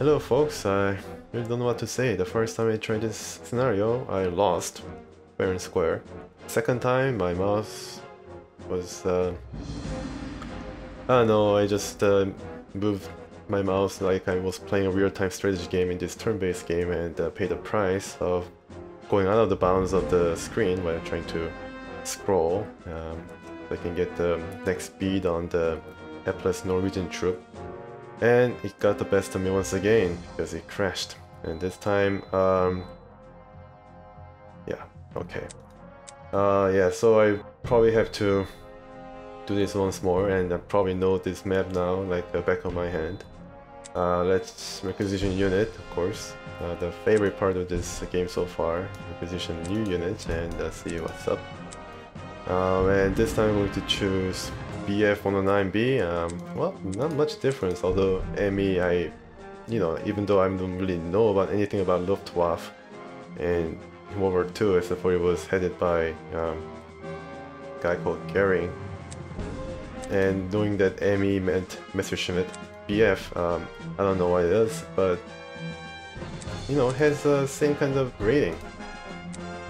Hello folks, I really don't know what to say. The first time I tried this scenario, I lost fair and square. Second time, my mouse was... I don't know, I just moved my mouse like I was playing a real-time strategy game in this turn-based game and paid the price of going out of the bounds of the screen while trying to scroll so I can get the next speed on the helpless Norwegian troop. And it got the best of me once again because it crashed. And this time, yeah, okay. Yeah, so I probably have to do this once more, and I probably know this map now like the back of my hand. Let's requisition unit, of course. The favorite part of this game so far. Requisition new units and see what's up. And this time I'm going to choose BF-109B. Well, not much difference, although ME, even though I don't really know about anything about Luftwaffe and World War II, except for it was headed by a guy called Goering. And knowing that ME meant Messerschmitt, BF, I don't know what it is, but it has the same kind of rating,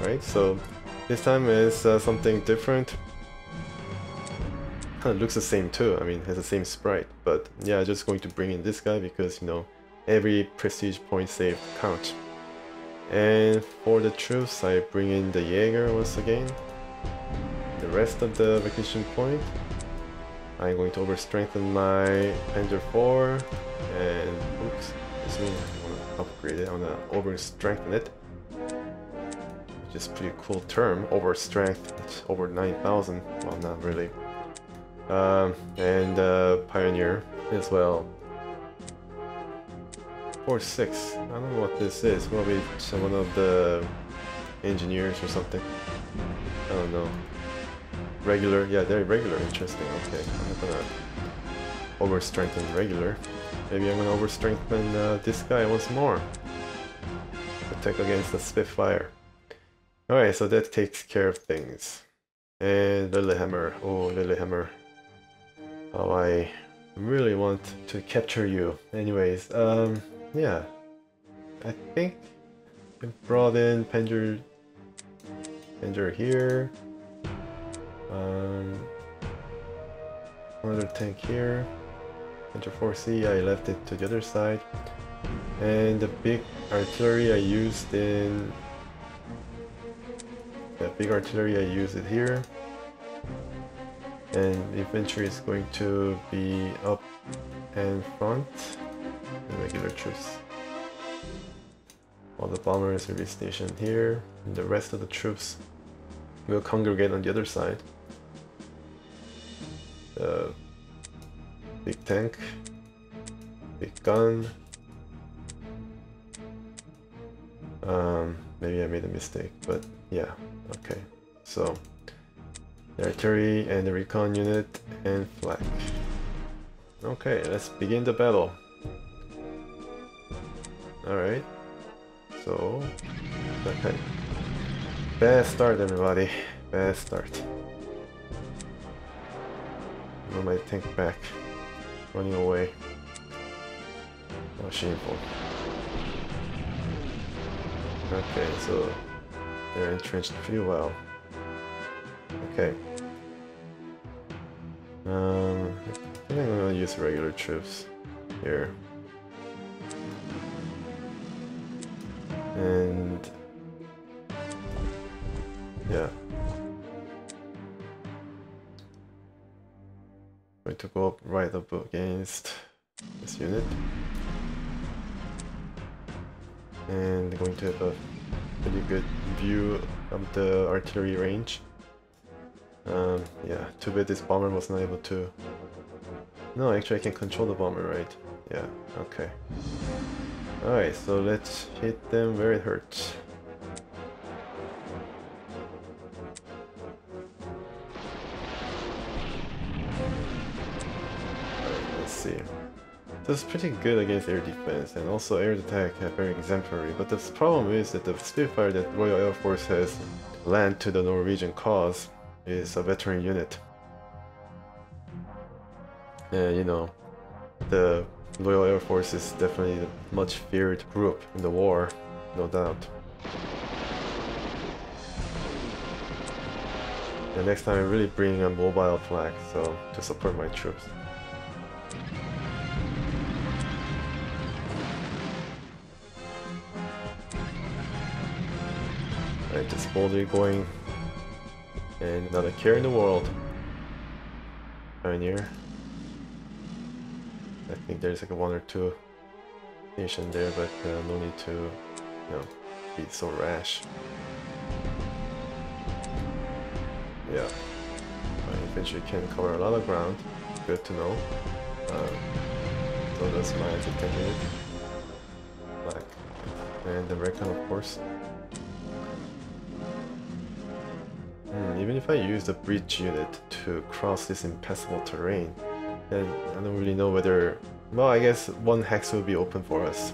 right? So this time is something different. Kind of looks the same too, I mean, it has the same sprite, but yeah, just going to bring in this guy because, every prestige point saved counts. And for the troops, I bring in the Jaeger once again. The rest of the vacation point, I'm going to overstrengthen my Panzer 4, and oops, this one I want to upgrade it, I want to overstrengthen it. Which is a pretty cool term, overstrength, it's over 9,000, well not really. And Pioneer as well. 4-6. I don't know what this is. Probably one of the engineers or something. I don't know. Regular. Yeah, they're regular. Interesting. Okay. I'm not gonna overstrengthen regular. Maybe I'm gonna overstrengthen this guy once more. Attack against the Spitfire. Alright, so that takes care of things. And Lillehammer. Oh, Lillehammer. Oh, I really want to capture you. Anyways, yeah. I think I brought in Panzer here. Another tank here. Panzer 4C, I left it to the other side. And the big artillery I used in... The big artillery I used it here. And infantry is going to be up and front, and regular troops. All the bombers will be stationed here, and the rest of the troops will congregate on the other side. The big tank, big gun. Maybe I made a mistake, but yeah, okay. So the artillery and the recon unit and flak. Okay, let's begin the battle. Alright. So, okay. Bad start, everybody. Bad start. Run my tank back. Running away. Oh, shameful. Okay, so they're entrenched pretty well. Okay. I think I'm gonna use regular troops here. And yeah. Going to go up right up against this unit. And going to have a pretty good view of the artillery range. Yeah, too bad this bomber was not able to... No, actually I can control the bomber, right? Yeah, okay. Alright, so let's hit them where it hurts. Alright, let's see. So it's pretty good against air defense, and also air attack are very exemplary, but the problem is that the Spitfire that Royal Air Force has lent to the Norwegian cause is a veteran unit. And the Royal Air Force is definitely the much feared group in the war, no doubt. And next time I really bring a mobile flag, so to support my troops. Alright, just boldly going. And not a care in the world. Pioneer. I think there's like a 1 or 2 station there, but no need to, you know, be so rash. Yeah, my infantry can cover a lot of ground. Good to know. So that's my anti-tank unit. Black. And the recon, of course. Even if I use the bridge unit to cross this impassable terrain, then I don't really know whether... Well, I guess one hex will be open for us.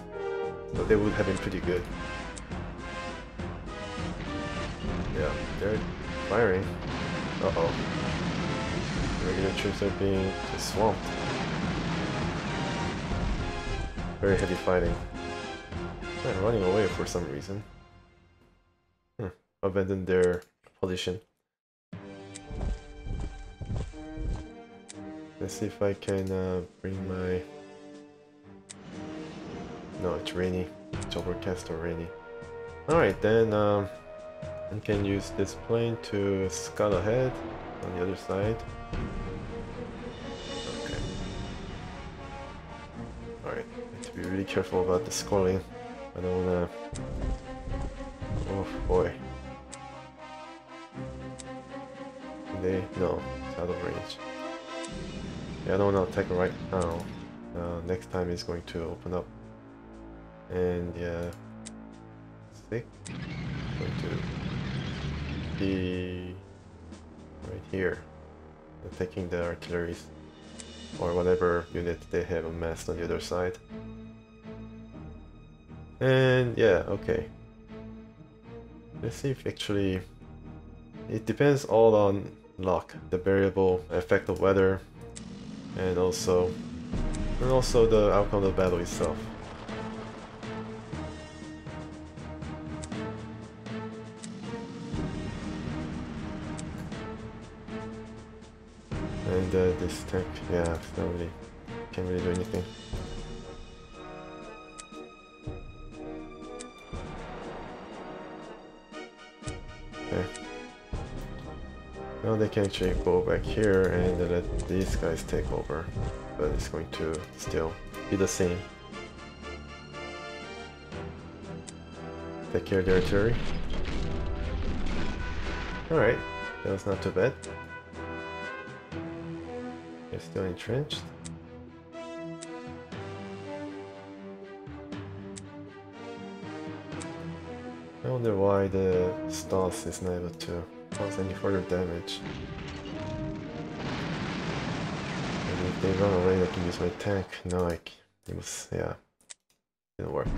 So they would have been pretty good. Yeah, they're firing. Uh-oh. Regular troops are being swamped. Very heavy fighting. They're running away for some reason. Abandoned their position. Let's see if I can bring my... No, it's rainy. It's overcast or rainy. Alright then, I can use this plane to scout ahead on the other side. Okay. Alright, I have to be really careful about the scrolling. I don't wanna... Oh boy. They... No, it's out of range. Yeah, I don't want to attack right now. Next time is going to open up. And yeah... Sick. Going to be right here, attacking the artilleries or whatever unit they have amassed on the other side. And yeah, okay. Let's see if actually it depends all on luck, the variable effect of weather, and also the outcome of the battle itself. And this tank, yeah, it's not really, can't really do anything. Okay. Now they can actually go back here and let these guys take over, but it's going to still be the same. Take care of the artillery. Alright, that was not too bad. They're still entrenched. I wonder why the Stas is not able to cause any further damage. And if they run away, I can use my tank. No, it was, yeah, didn't work.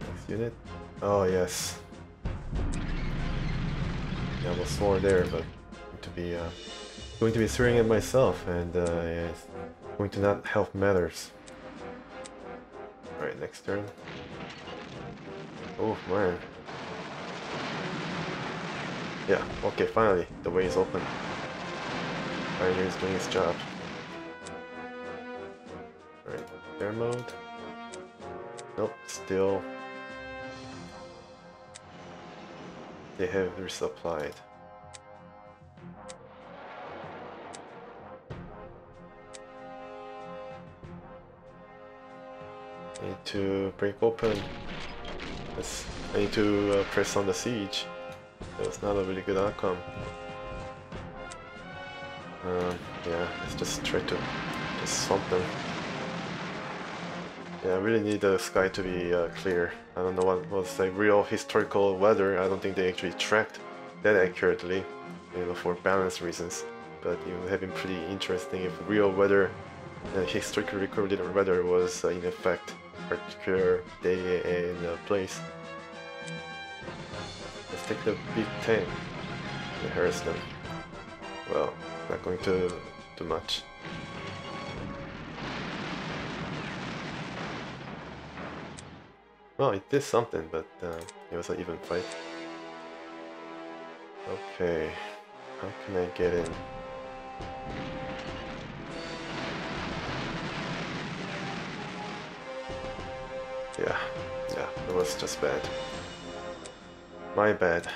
Next unit. Oh yes. Yeah, I almost swore there, but going to be throwing at myself, and yeah, it's going to not help matters. Alright, next turn. Oh man. Yeah, okay, finally, the way is open. Pioneer is doing his job. Alright, bear mode. Nope, still. They have resupplied. I need to break open. I need to press on the siege. That was not a really good outcome. Yeah, let's just try to just swamp them. Yeah, I really need the sky to be clear. I don't know what was like real historical weather. I don't think they actually tracked that accurately, you know, for balance reasons. But it would have been pretty interesting if real weather, historically recorded weather was in effect, particular day and place. Let's take the big tank and harass them. Well, not going to do much. Well, it did something, but it was an even fight. Okay, how can I get in? Yeah, it was just bad. My bad.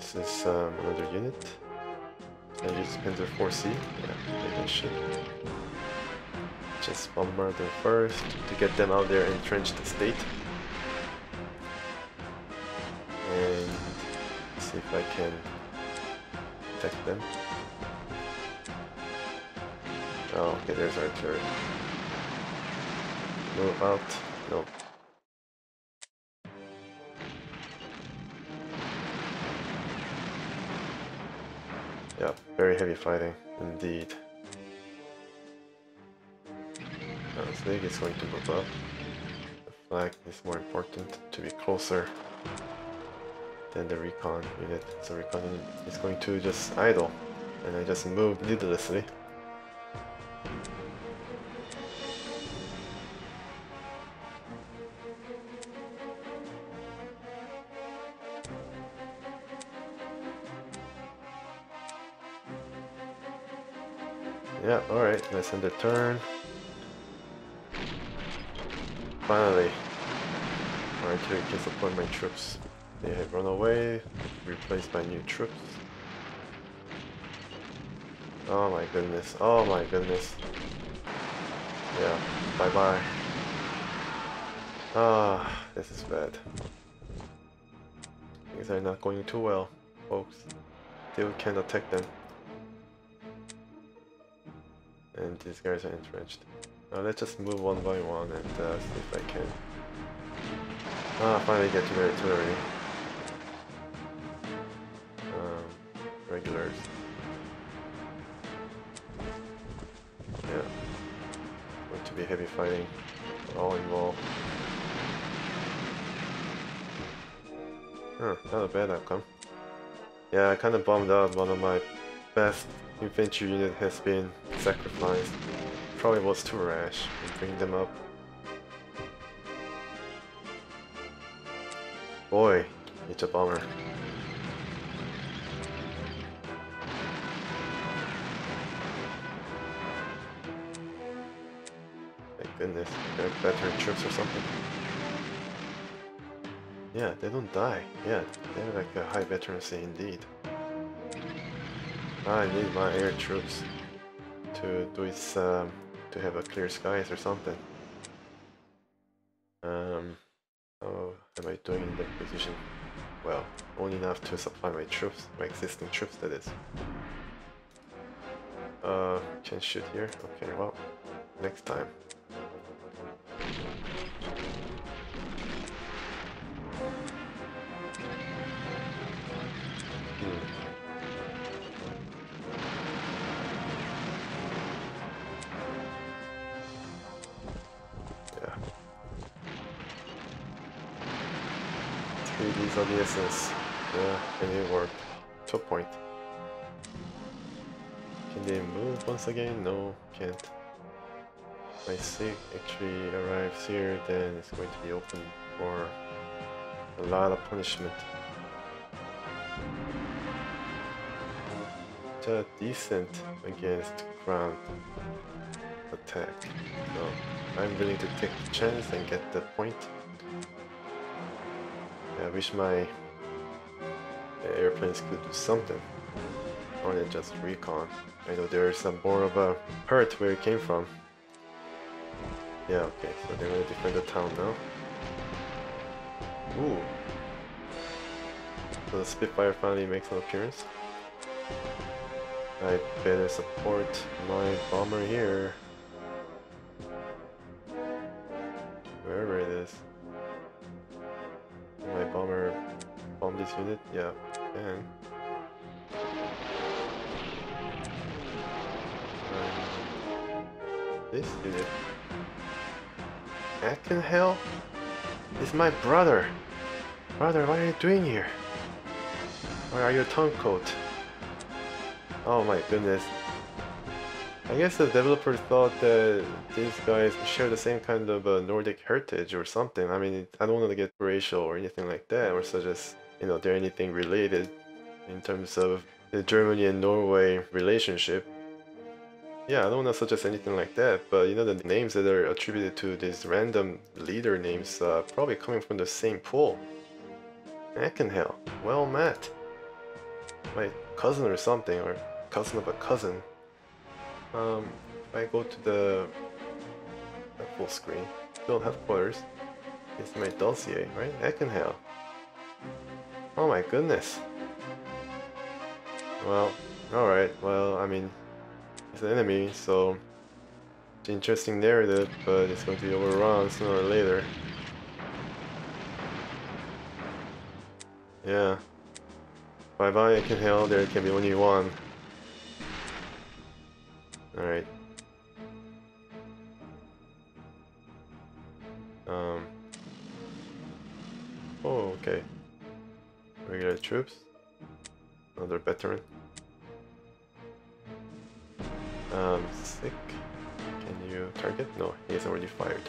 This is another unit. I use Panzer 4C. Yeah, maybe I should. Just bombard them first to get them out there entrenched state. And see if I can attack them. Oh, okay, there's artillery. Move out. No. Yeah, very heavy fighting indeed. Snake is going to move up. The flag is more important to be closer than the recon unit. So recon unit is going to just idle, and I just moved needlessly. Yeah, alright, let's end the turn. Finally, my artillery can support my troops. They have run away, replaced by new troops. Oh my goodness, oh my goodness. Yeah, bye bye. Ah, this is bad. Things are not going too well, folks. Still can't attack them. And these guys are entrenched. Let's just move one by one and see if I can. Finally get to the artillery. Regulars. Yeah. Going to be heavy fighting. All involved. Not a bad outcome. Yeah, I kinda bummed out. One of my best infantry unit has been sacrificed. Probably was too rash in bringing them up. Boy, it's a bummer. Thank goodness, they're veteran troops or something. Yeah, they don't die. Yeah, they're like a high veterancy indeed. I need my air troops to do its to have a clear skies or something. How am I doing in that position? Well, only enough to supply my troops, my existing troops that is. Can shoot here? Okay, well, next time. These are the essence. Yeah, and it worked. To a point. Can they move once again? No, can't. If my SIG actually arrives here, then it's going to be open for a lot of punishment. Just decent against ground attack. So I'm willing to take the chance and get the point. I wish my airplanes could do something more than just recon. I know there's some more of a hurt where it came from. Yeah, okay, so they're gonna defend the town now. Ooh. So the Spitfire finally makes an appearance. I better support my bomber here. Wherever it is. My bomber bomb this unit? Yeah, and this unit. Ackenheil? Is my brother. Brother, what are you doing here? Where are your turncoat? Oh my goodness. I guess the developer thought that these guys share the same kind of Nordic heritage or something. I mean, I don't want to get racial or anything like that, or suggest, you know, they're anything related in terms of the Germany and Norway relationship. Yeah, I don't want to suggest anything like that, but you know, the names that are attributed to these random leader names probably coming from the same pool. Ackenheil. Well met. My cousin or something, or cousin of a cousin. If I go to the full screen, build headquarters, it's my dossier, right? Ackenheil. Oh my goodness. Well, alright, well, I mean, it's an enemy, so it's an interesting narrative, but it's going to be overrun sooner or later. Yeah. Bye bye, Ackenheil, there can be only one. Alright. Oh, okay. Regular troops. Another veteran. Sick. Can you target? No, he has already fired.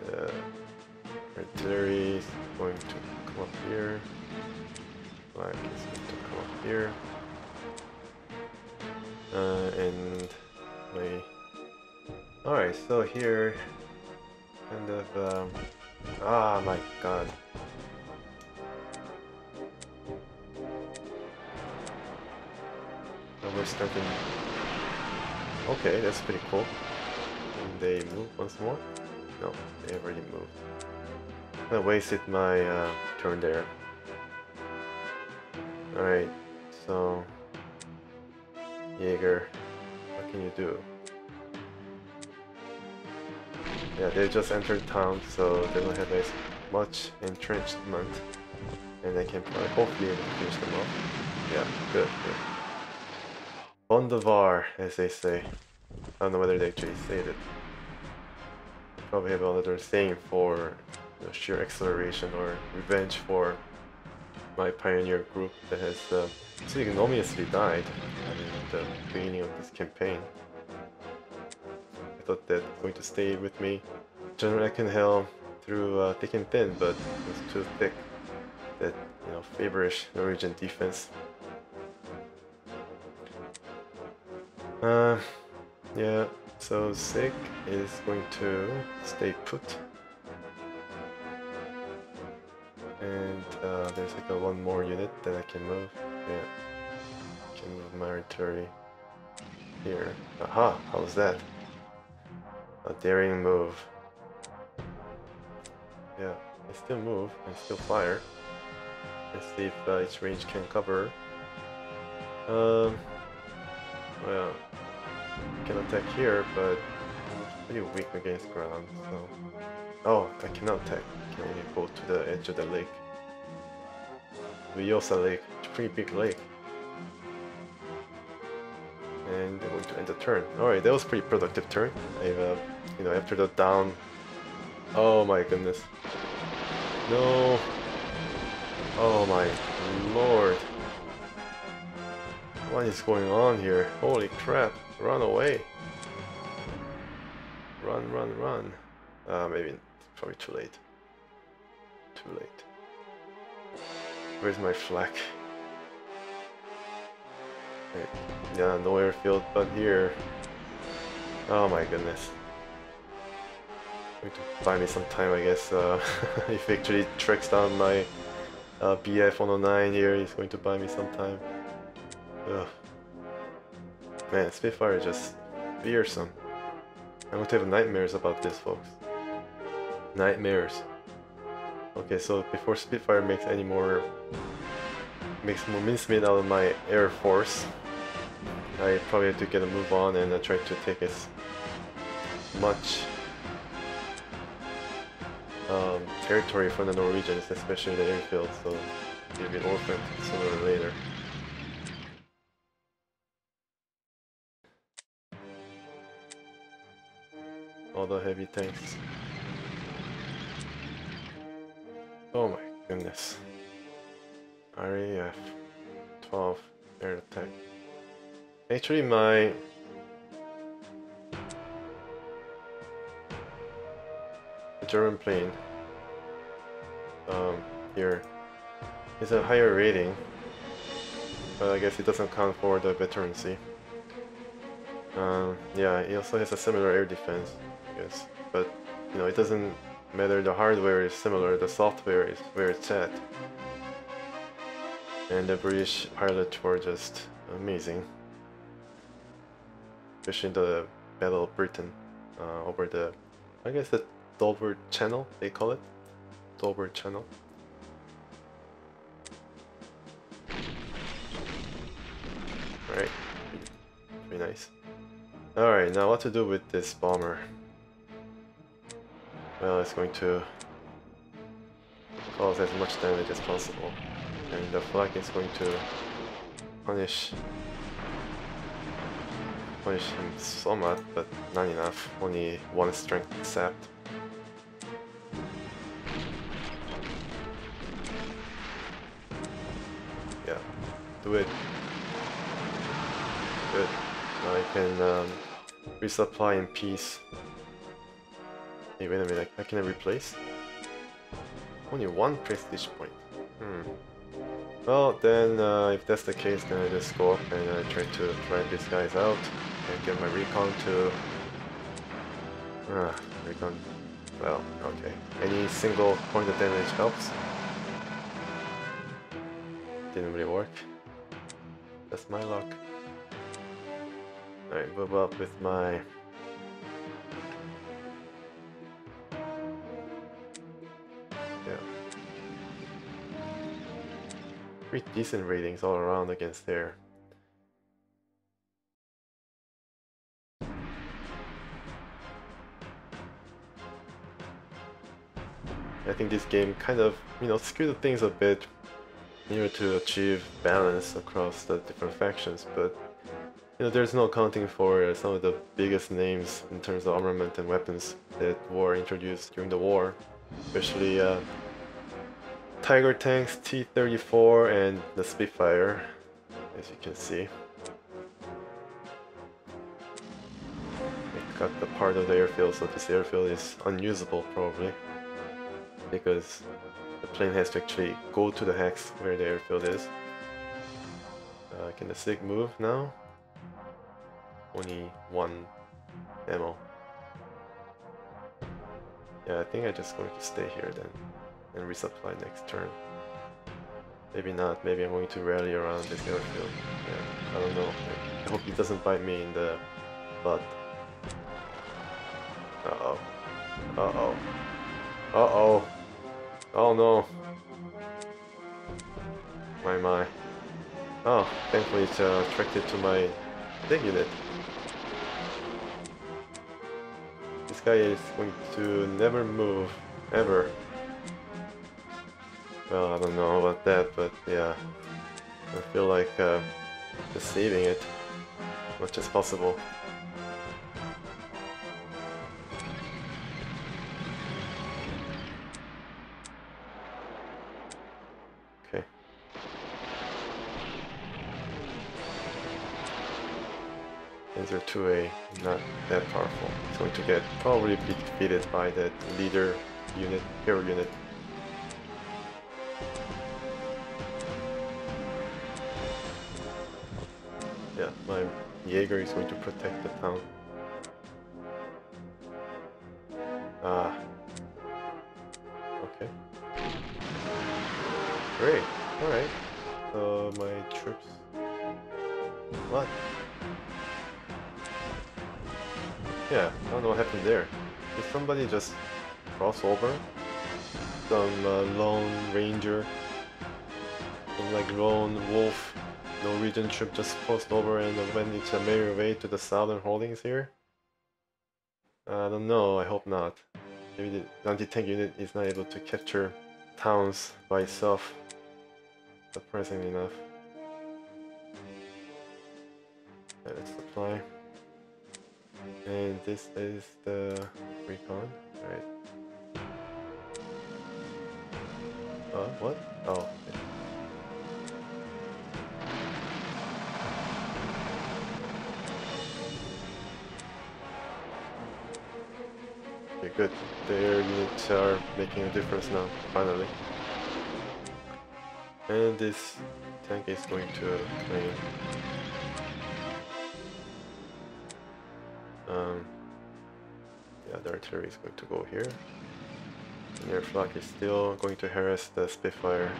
The artillery is going to come up here. Black is going to come up here. And my... Alright, so here... kind of... ah, my god. We're starting. Okay, that's pretty cool. Can they move once more? No, they already moved. I wasted my turn there. Alright, so Jaeger, what can you do? Yeah, they just entered town, so they don't have as much entrenchment, and I can probably hopefully able to finish them off. Yeah, good, good. Bondavar, as they say. I don't know whether they actually say it. They probably have another saying for sheer acceleration or revenge for my pioneer group that has so ignominiously died at the beginning of this campaign. I thought that was going to stay with me. General Ackenheil through thick and thin, but it was too thick that, you know, favorish Norwegian defense. Yeah, so Sig is going to stay put. And there's like one more unit that I can move. Yeah, I can move my artillery here. Aha, how's that? A daring move. Yeah, I still move, I still fire. Let's see if its range can cover. Well, I can attack here, but it's pretty weak against ground, so... Oh, I cannot attack. I can only go to the edge of the lake. Vyosa Lake, it's a pretty big lake. And they're going to end the turn. Alright, that was a pretty productive turn. I've, you know, after the down... Oh my goodness. No! Oh my lord. What is going on here? Holy crap. Run away. Run, run, run. Maybe it's probably too late. Too late. Where's my flak? Wait. Yeah, no airfield, but here. Oh my goodness. Going to buy me some time, I guess. If he actually tracks down my BF 109 here, he's going to buy me some time. Ugh. Man, Spitfire is just fearsome. I'm going to have nightmares about this, folks. Nightmares. Okay, so before Spitfire makes more mincemeat out of my Air Force, I probably have to get a move on and try to take as much territory from the Norwegians, especially the airfield, so they'll be orphaned sooner or later. All the heavy tanks. Oh my goodness. RAF 12. air attack. Actually, my German plane here is a higher rating, but I guess it doesn't count for the veterancy. Yeah, it also has a similar air defense, I guess, but you know, it doesn't matter. The hardware is similar, the software is where it's at, and the British pilots were just amazing, especially in the Battle of Britain over the, I guess, the Dover Channel, they call it, Dover Channel. Alright, pretty nice. Alright, now what to do with this bomber? Well, it's going to cause as much damage as possible, and the flag is going to punish him somewhat, but not enough. Only one strength sapped. Yeah, do it. Good. Now I can resupply in peace. Hey, wait a minute, I can replace? Only one prestige point. Well, then if that's the case, then I just go up and I try to drive these guys out and get my recon to... recon... Well, okay. Any single point of damage helps. Didn't really work. That's my luck. Alright, move up with my... Yeah. Pretty decent ratings all around against there. I think this game kind of, you know, skewed things a bit in order to achieve balance across the different factions, but you know, there's no accounting for some of the biggest names in terms of armament and weapons that were introduced during the war, especially Tiger tanks, T-34 and the Spitfire, as you can see. It got the part of the airfield, so this airfield is unusable probably, because the plane has to actually go to the hex where the airfield is. Can the SIG move now? Only one ammo. Yeah, I think I'm just going to stay here then and resupply next turn. Maybe not, maybe I'm going to rally around this airfield. Yeah, I don't know. I hope he doesn't bite me in the butt. Uh-oh. Uh-oh. Uh-oh. Oh no. My. Oh, thankfully it's attracted to my big unit. This guy is going to never move, ever. Well, I don't know about that, but yeah. I feel like just saving it as much as possible. Okay. Panzer 2A, not that powerful. It's going to get probably be defeated by that leader unit, hero unit. Yeah, my Jaeger is going to protect the town. Ah. Okay. Great. Alright. So my troops... What? Yeah, I don't know what happened there. Did somebody just cross over? Some lone ranger, some like lone wolf Norwegian troop just crossed over and went its merry way to the southern holdings here? I don't know, I hope not. Maybe the anti-tank unit is not able to capture towns by itself, surprisingly enough. Okay, let's supply. And this is the recon, right? What? Oh. Okay. Okay, good. Their units are making a difference now, finally. And this tank is going to claim. Yeah, the artillery is going to go here. And air flak is still going to harass the Spitfire.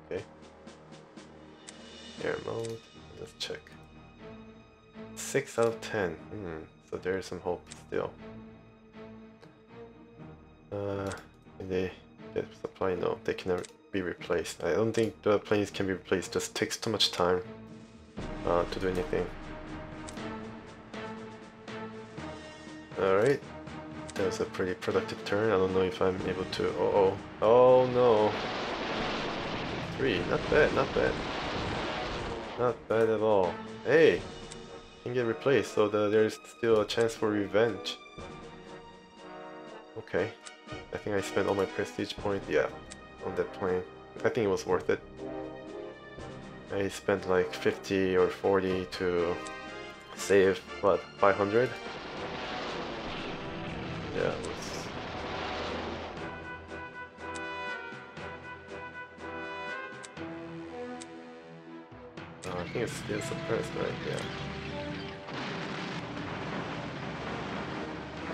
Okay. Air mode. Let's check. 6 out of 10. So there's some hope still. They supply, no, they cannot be replaced. I don't think the planes can be replaced. It just takes too much time to do anything. Alright, that was a pretty productive turn. I don't know if I'm able to. Oh no. 3, not bad, not bad. Not bad at all. Hey, can get replaced, so there's still a chance for revenge. Okay, I think I spent all my prestige points, yeah, on that plane. I think it was worth it. I spent like 50 or 40 to save, what, 500? Yeah, it was... I think it's still suppressed, right? Yeah.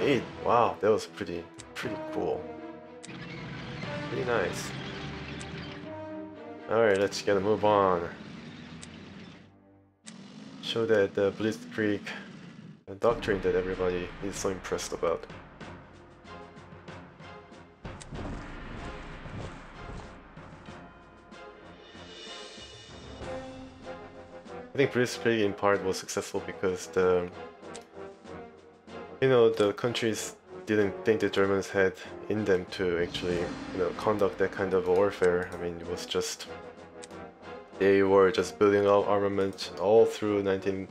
8, wow, that was pretty cool. Pretty nice. Alright, let's get a move on. Show that the Blitzkrieg doctrine that everybody is so impressed about. I think Blitzkrieg in part was successful because the countries didn't think the Germans had in them to actually conduct that kind of warfare. I mean, it was just they were just building up armament all through late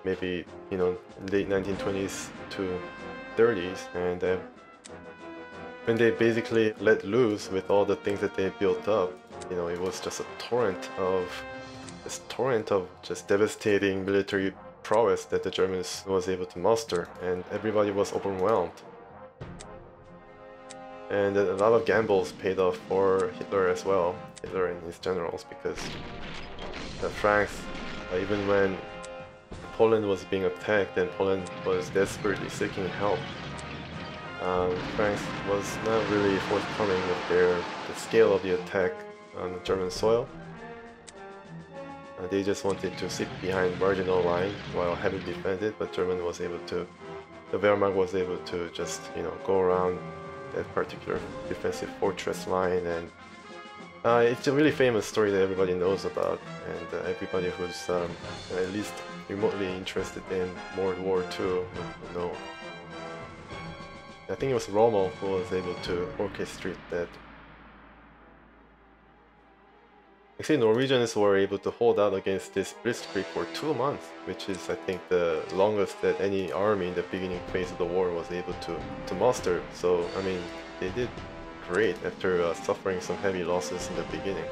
1920s to 30s, and when they basically let loose with all the things that they built up, it was just a torrent of just devastating military prowess that the Germans was able to muster, and everybody was overwhelmed. And a lot of gambles paid off for Hitler as well, Hitler and his generals, because the Franks, even when Poland was being attacked and Poland was desperately seeking help, Franks was not really forthcoming with the scale of the attack on German soil. They just wanted to sit behind marginal line while heavily defended, but the Wehrmacht was able to just go around that particular defensive fortress line, and it's a really famous story that everybody knows about, and everybody who's at least remotely interested in World War II will know. I think it was Rommel who was able to orchestrate that. Actually, Norwegians were able to hold out against this Blitzkrieg for 2 months, which is, I think, the longest that any army in the beginning phase of the war was able to muster. So, I mean, they did great after suffering some heavy losses in the beginning.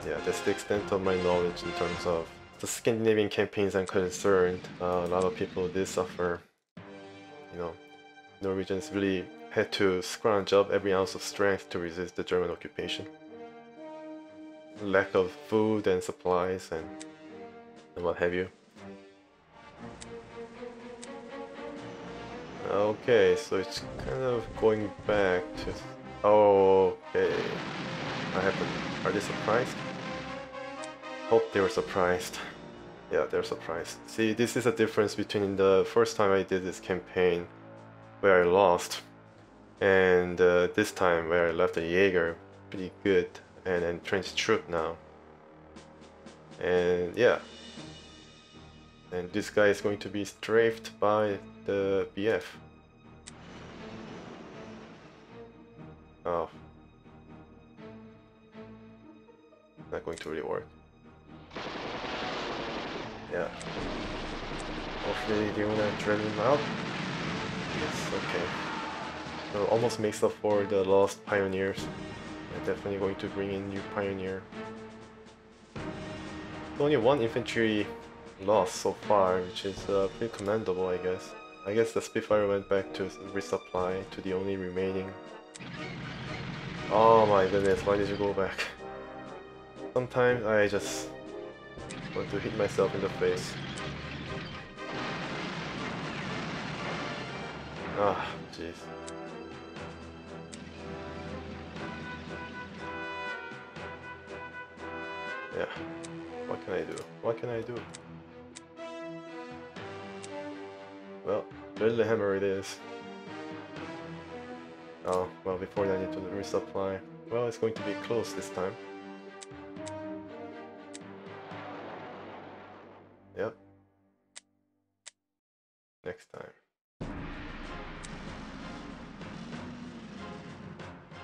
Yeah, that's the extent of my knowledge in terms of the Scandinavian campaigns I'm concerned. A lot of people did suffer. Norwegians really had to scrounge up every ounce of strength to resist the German occupation. Lack of food and supplies and what have you. Okay, so it's kind of going back to... Okay. What happened? Are they surprised? Hope they were surprised. Yeah, they're surprised. See, this is a difference between the first time I did this campaign where I lost, and this time where I left a Jaeger pretty good and entrenched troop now. And yeah, and this guy is going to be strafed by the BF. Oh, not going to really work. Yeah, hopefully they wanna drill him out. Yes, okay. So almost makes up for the lost pioneers. I'm definitely going to bring in new pioneer. Only one infantry lost so far, which is pretty commendable, I guess. I guess the Spitfire went back to resupply to the only remaining. Oh my goodness, why did you go back? Sometimes I just want to hit myself in the face. Ah, jeez. Yeah. What can I do? What can I do? Well, deadly hammer it is. Oh, well, before that I need to resupply. Well, it's going to be close this time. Yep. Next time.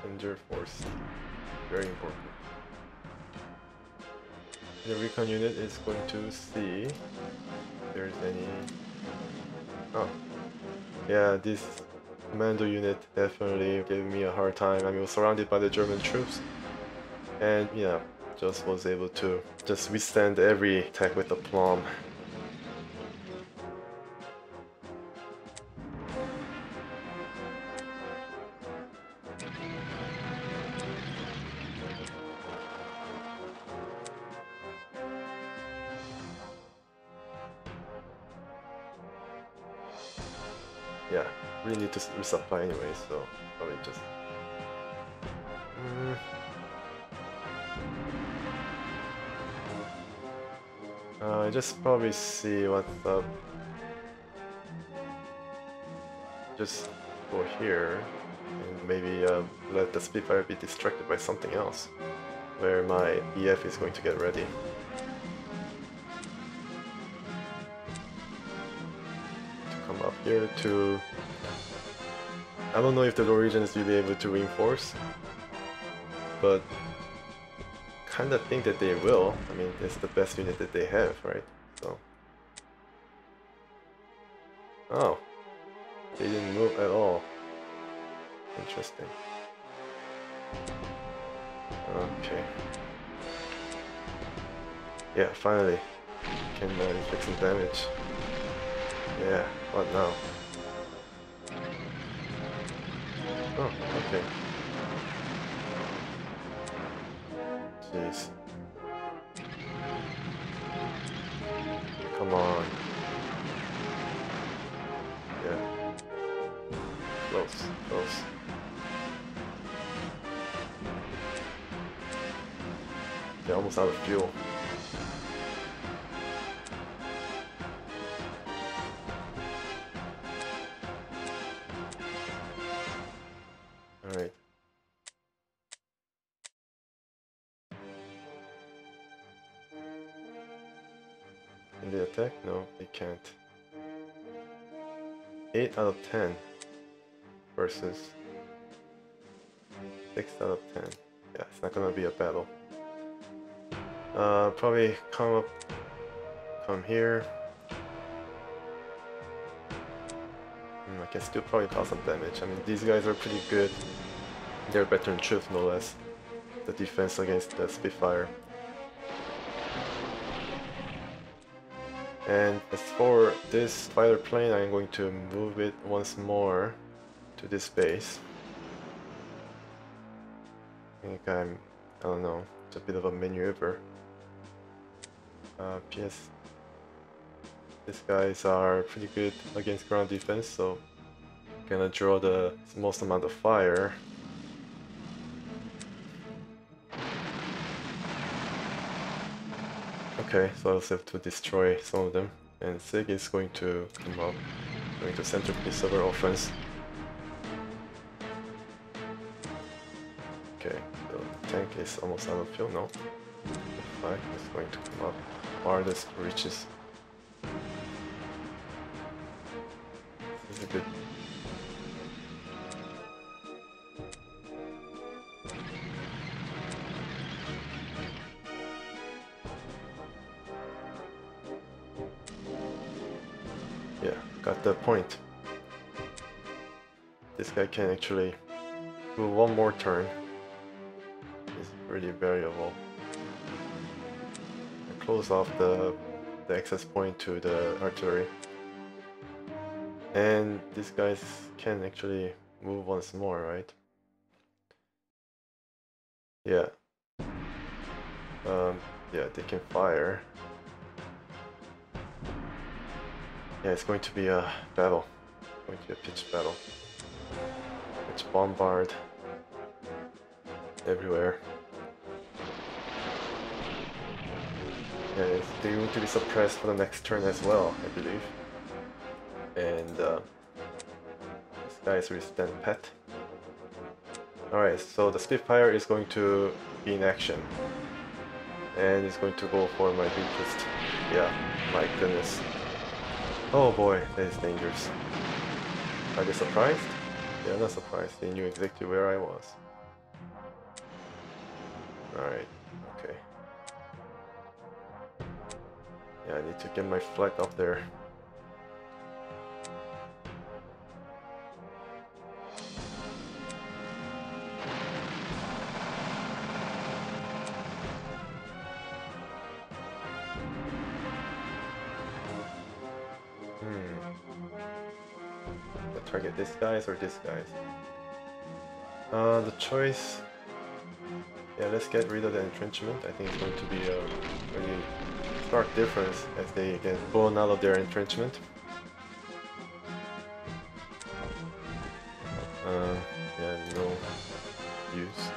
Panzer force. Very important. The recon unit is going to see if there's any... Oh. Yeah, this commando unit definitely gave me a hard time. I mean, I was surrounded by the German troops. And yeah, just was able to just withstand every attack with aplomb. Yeah, really need to resupply anyway, so probably just... just probably see what's up. Just go here and maybe let the Spitfire be distracted by something else, where my EF is going to get ready. To come up here to... I don't know if the Norwegians will be able to reinforce, but kinda think that they will. I mean, it's the best unit that they have, right? So... Oh. They didn't move at all. Interesting. Okay. Yeah, finally. Can inflict some damage. Yeah, what now? Oh, okay. Jeez. Come on. Yeah. Close, close. They're almost out of fuel. Alright. Can they attack? No, they can't. 8 out of 10 versus 6 out of 10. Yeah, it's not gonna be a battle. Probably come here. I can still probably cause some damage. I mean, these guys are pretty good. They're veteran troops, no less. The defense against the Spitfire. And as for this fighter plane, I'm going to move it once more to this base. I think I don't know, it's a bit of a maneuver. These guys are pretty good against ground defense, so gonna draw the most amount of fire. Okay, so I'll have to destroy some of them, and Sig is going to come up, going to centerpiece of our offense. Okay, so the tank is almost out of fuel now. The flag is going to come up farthest reaches. This is a good. Yeah, got the point. This guy can actually do one more turn. It's pretty variable. And close off the the access point to the artillery. And these guys can actually move once more, right? Yeah. Yeah, they can fire. Yeah, it's going to be a battle. Going to be a pitched battle. It's bombard everywhere. Yeah, they're going to be suppressed for the next turn as well, I believe. And this guy is resistant pet. Alright, so the Spitfire is going to be in action. And it's going to go for my weakest. Yeah, my goodness. Oh boy, that is dangerous. Are they surprised? Yeah, not surprised. They knew exactly where I was. Alright, okay. Yeah, I need to get my flag up there. Target this guys or this guys? The choice... Yeah, let's get rid of the entrenchment. I think it's going to be a really stark difference as they get blown out of their entrenchment. Yeah, no use.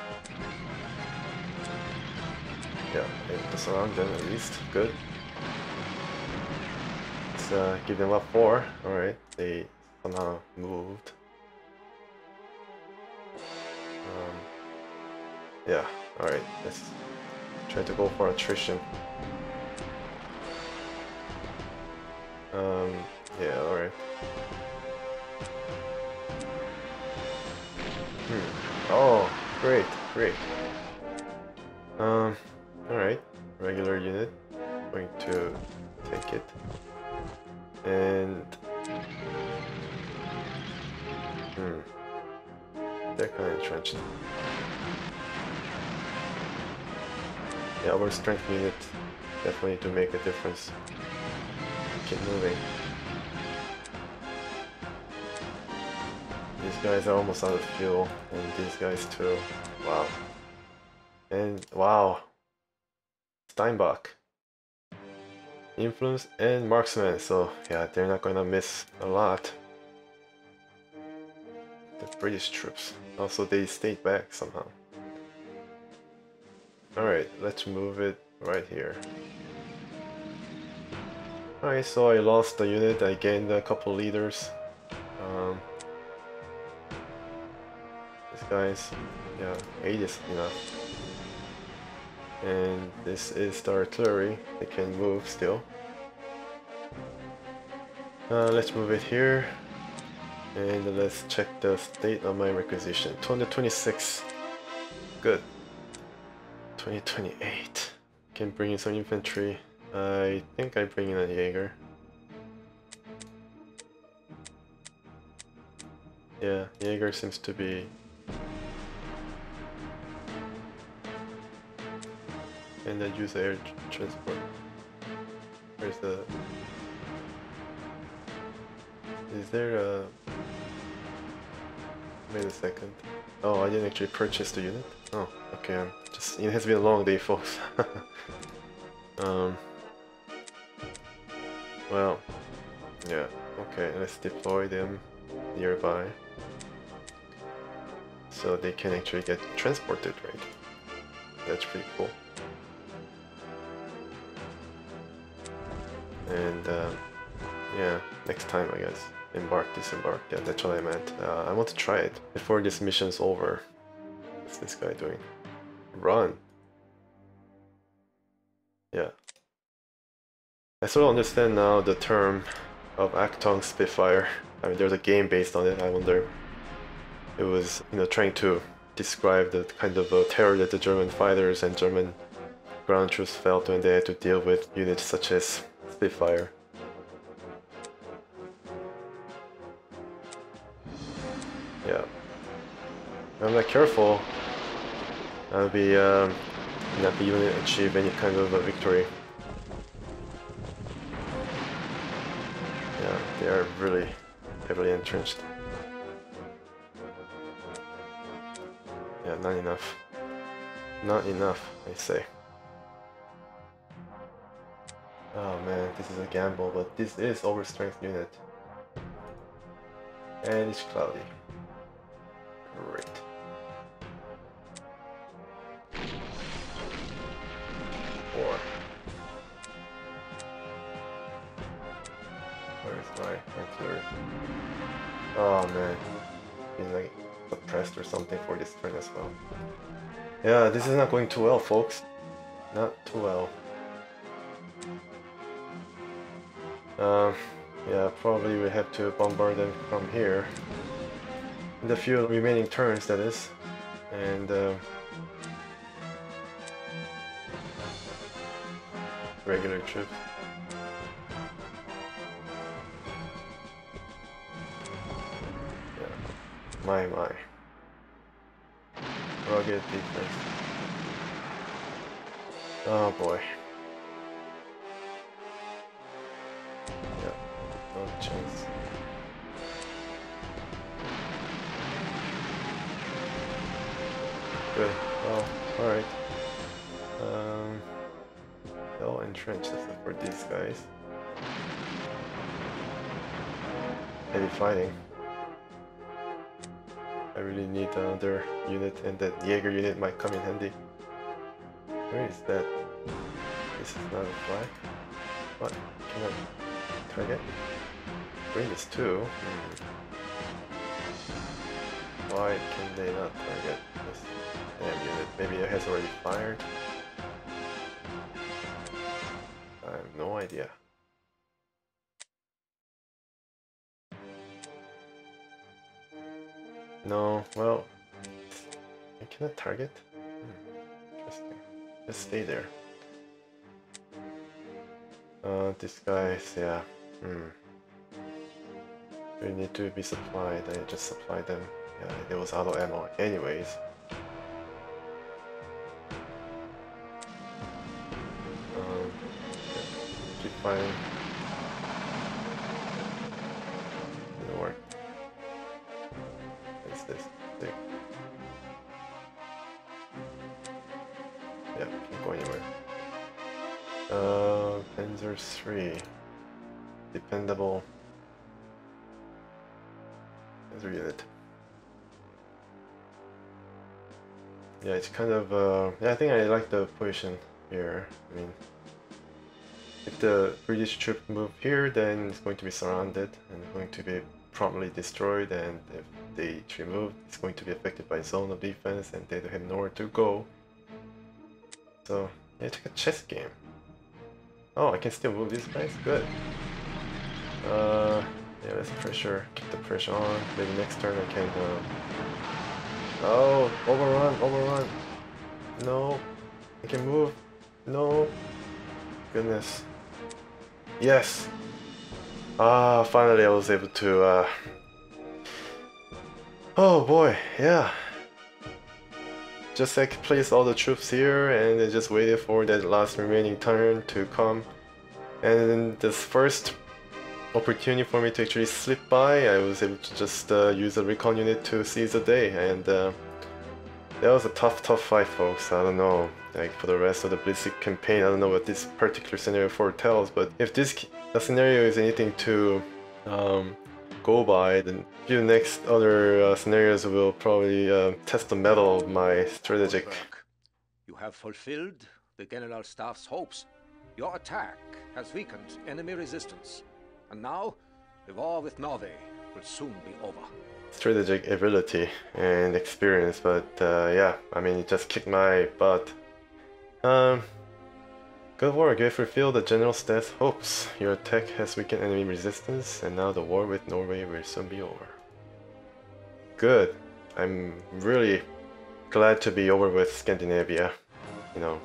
Yeah, able to surround them at least. Good. Let's give them up 4. Alright, they somehow moved. Yeah, alright, let's try to go for attrition. Yeah, alright. Oh, great, great. Alright, regular unit. Going to take it. And... they're kind of entrenched. Yeah, our strength unit definitely to make a difference. Keep moving. These guys are almost out of fuel, and these guys too. Wow. And wow. Steinbach. Influence and marksman, so yeah, they're not gonna miss a lot. The British troops. Also, they stayed back somehow. Alright, let's move it right here. Alright, so I lost the unit, I gained a couple leaders. These guys, yeah, 8 is enough. And this is the artillery, they can move still. Let's move it here. And let's check the state of my requisition. 226. Good. 2028. Can bring in some infantry. I think I bring in a Jaeger. Yeah, Jaeger seems to be... And I use air transport. Where's the... Is there a... Wait a second. Oh, I didn't actually purchase the unit? Oh, okay, just... It has been a long day, folks. Well, yeah, okay, let's deploy them nearby. So they can actually get transported, right? That's pretty cool. And, yeah, next time, I guess. Embark, disembark, yeah, that's what I meant. I want to try it before this mission's over. What's this guy doing? Run! Yeah. I sort of understand now the term of Achtung Spitfire. I mean, there's a game based on it, I wonder. It was, you know, trying to describe the kind of terror that the German fighters and German ground troops felt when they had to deal with units such as Spitfire. Yeah. If I'm not careful, I'll be not be able to achieve any kind of a victory. they are really heavily entrenched. Yeah, not enough. Not enough, I say. Oh man, this is a gamble, but this is overstrength unit. And it's cloudy. Great. Four. Where's my artillery? Oh man. Been like suppressed or something for this turn as well. Yeah, this is not going too well, folks. Not too well. Yeah, probably we have to bombard them from here. In the few remaining turns, that is. And regular troops. Yeah. My. Rugged defense. Oh boy. Yeah, no chance. Good. Well, alright. Well entrenched except for these guys. Heavy fighting. I really need another unit, and that Jaeger unit might come in handy. Where is that? This is not a flag. What? Cannot target? Green is 2. Why can they not target this damn unit? Maybe it has already fired? I have no idea. No, well, I cannot target? Interesting. Just stay there. These guys, yeah. They need to be supplied. I just supplied them. Yeah, there was auto ammo anyways. Keep fighting. Didn't work. What's this thing? Yeah, can't go anywhere. Panzer 3. Dependable Panzer unit. Yeah, it's kind of, yeah, I think I like the position here. I mean, if the British troop move here, then it's going to be surrounded and going to be promptly destroyed, and if they remove, it's going to be affected by zone of defense, and they don't have nowhere to go. So, yeah, it's like a chess game. Oh, I can still move these guys? Good. Yeah, let's keep the pressure on. Maybe next turn I can, oh, overrun! No, I can move. No. Goodness. Yes! Ah, finally I was able to, oh boy, yeah. Just like place all the troops here and I just waited for that last remaining turn to come. And then this first opportunity for me to actually slip by, I was able to just use a recon unit to seize the day, and that was a tough fight, folks. I don't know, like for the rest of the Blitzkrieg campaign, I don't know what this particular scenario foretells, but if this scenario is anything to go by, then a few next other scenarios will probably test the mettle of my strategic. You have fulfilled the General Staff's hopes. Your attack has weakened enemy resistance. And now, the war with Norway will soon be over. Strategic ability and experience, but yeah, I mean, it just kicked my butt. Good work, you fulfilled the General Staff's hopes. Your attack has weakened enemy resistance, and now the war with Norway will soon be over. Good. I'm really glad to be over with Scandinavia, you know.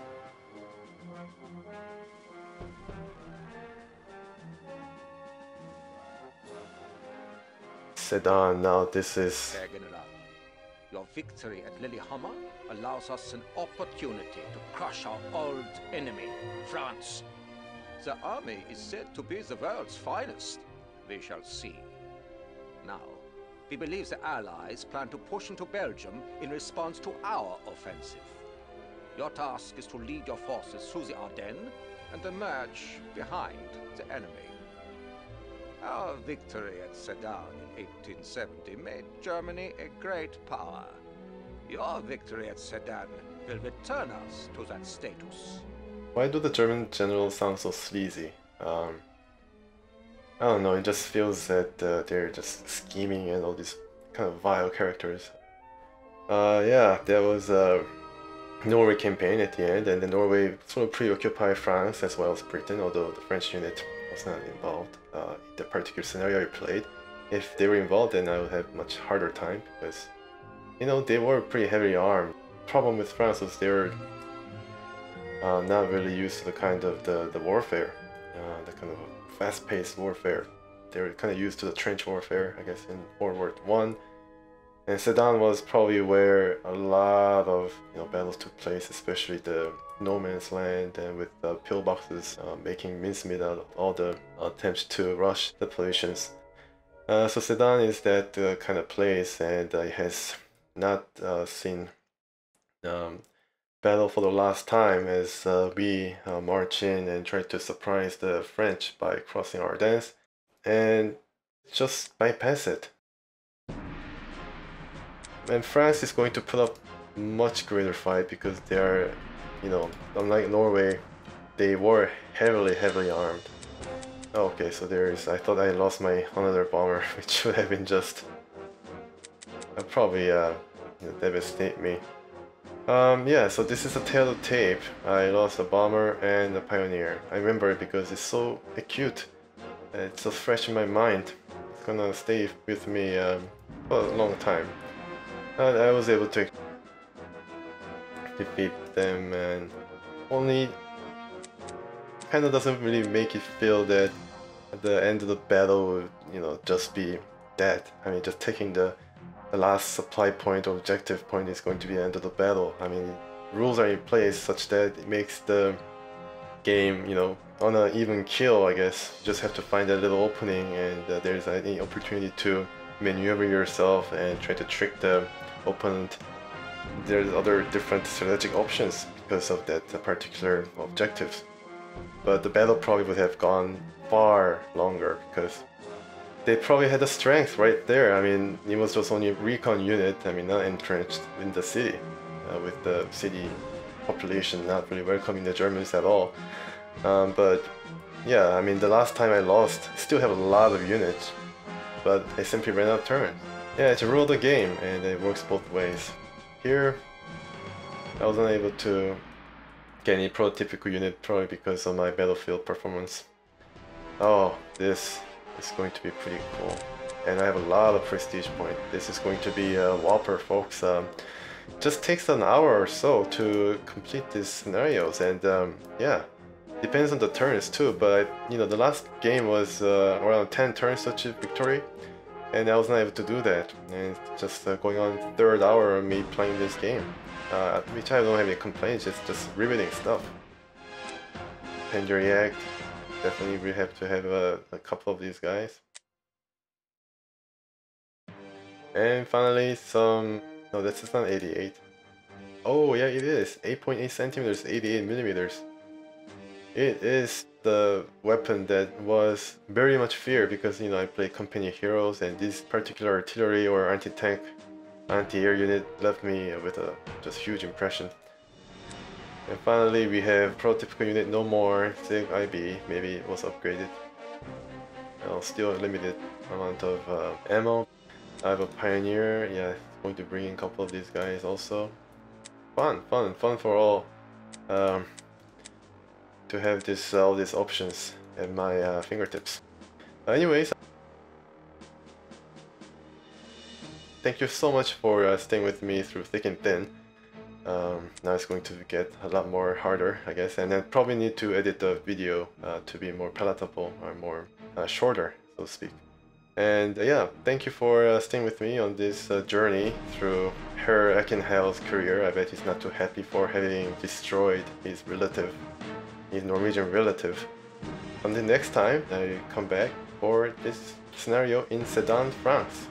Sedan, now this is... Your victory at Lillehammer allows us an opportunity to crush our old enemy, France. The army is said to be the world's finest. we shall see. Now, we believe the Allies plan to push into Belgium in response to our offensive. Your task is to lead your forces through the Ardennes and emerge behind the enemy. Our victory at Sedan in 1870 made Germany a great power. Your victory at Sedan will return us to that status. Why do the German generals sound so sleazy? I don't know, it just feels that they're just scheming and all these kind of vile characters. Yeah, there was a Norway campaign at the end, and then Norway sort of preoccupied France as well as Britain, although the French unit was not involved in the particular scenario I played. If they were involved, then I would have much harder time, because, you know, they were pretty heavily armed. The problem with France was they were not really used to the kind of the warfare, the kind of fast-paced warfare. They were kind of used to the trench warfare, I guess, in World War I. And Sedan was probably where a lot of battles took place, especially the no man's land and with the pillboxes making mincemeat out of all the attempts to rush the positions. So Sedan is that kind of place, and it has not seen battle for the last time as we march in and try to surprise the French by crossing Ardennes and just bypass it. And France is going to put up much greater fight because they are, unlike Norway, they were heavily armed. Okay, so I thought I lost my another bomber, which should have been just probably devastate me. Yeah, so this is a tale of tape. I lost a bomber and a pioneer. I remember it because it's so acute. It's so fresh in my mind. It's gonna stay with me for a long time. I was able to defeat them, and only kind of doesn't really make it feel that at the end of the battle would, just be that. I mean, just taking the last supply point or objective point is going to be the end of the battle. I mean, rules are in place such that it makes the game, on an even kill, I guess. You just have to find that little opening, and there's any opportunity to maneuver yourself and try to trick the opponent. There's other different strategic options because of that particular objective. But the battle probably would have gone far longer because they probably had the strength right there. I mean, it was just only a recon unit, I mean, not entrenched in the city, with the city population not really welcoming the Germans at all. But yeah, I mean, the last time I lost, I still have a lot of units, but I simply ran out of turns. Yeah, it's a rule of the game, and it works both ways. Here, I was unable to get any prototypical unit, probably because of my battlefield performance. Oh, this is going to be pretty cool. And I have a lot of prestige points. This is going to be a whopper, folks. Just takes an hour or so to complete these scenarios, and yeah, depends on the turns too, but the last game was around 10 turns to achieve victory, and I was not able to do that, and it's just going on third hour of me playing this game, which I don't have any complaints. It's just riveting stuff. Panzer Yak, definitely we have to have a couple of these guys. And finally no, this is not 88. Oh yeah, it is 8.8 centimeters, 88 millimeters. It is the weapon that was very much feared because I play company heroes, and this particular artillery or anti-tank, anti-air unit left me with a just huge impression. And finally we have prototypical unit no more, SIG IB, maybe it was upgraded. Still a limited amount of ammo. I have a pioneer, yeah, going to bring in a couple of these guys also. Fun for all. To have all these options at my fingertips. Anyways, thank you so much for staying with me through thick and thin. Now it's going to get a lot more harder, I guess, and I probably need to edit the video to be more palatable or more shorter, so to speak. And yeah, thank you for staying with me on this journey through Herr Ackenheil's career. I bet he's not too happy for having destroyed his relative, his Norwegian relative. until next time, I come back for this scenario in Sedan, France.